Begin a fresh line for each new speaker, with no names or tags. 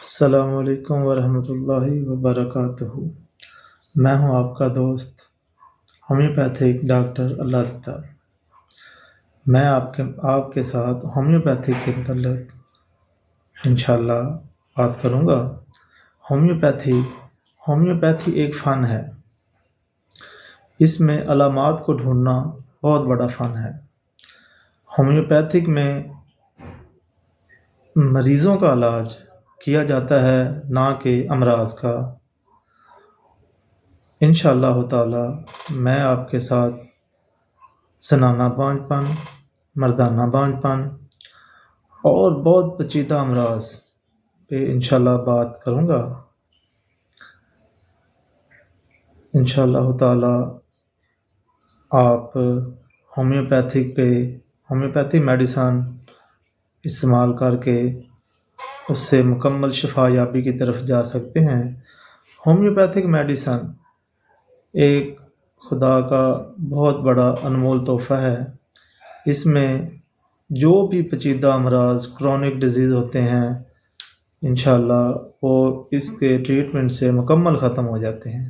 السلام علیکم ورحمۃ اللہ وبرکاتہ۔ میں ہوں آپ کا دوست ہومیوپیتھک ڈاکٹر اللہ دتا۔ میں آپ کے ساتھ ہومیوپیتھک کے متعلق انشاءاللہ بات کروں گا۔ ہومیوپیتھی ایک فن ہے۔ اس میں علامات کو ڈھونڈنا بہت بڑا فن ہے۔ ہومیوپیتھک میں مریضوں کا علاج کیا جاتا ہے، نہ کہ امراض کا۔ انشاءاللہ تعالی میں آپ کے ساتھ زنانہ بانجھ پن، مردانہ بانجھ پن اور بہت پیچیدہ امراض پہ انشاءاللہ بات کروں گا۔ انشاءاللہ تعالی آپ ہومیوپیتھی میڈیسن استعمال کر کے اس سے مکمل شفا یابی کی طرف جا سکتے ہیں۔ ہومیوپیتھک میڈیسن ایک خدا کا بہت بڑا انمول تحفہ ہے۔ اس میں جو بھی پیچیدہ امراض، کرونک ڈیزیز ہوتے ہیں، انشاءاللہ وہ اس کے ٹریٹمنٹ سے مکمل ختم ہو جاتے ہیں۔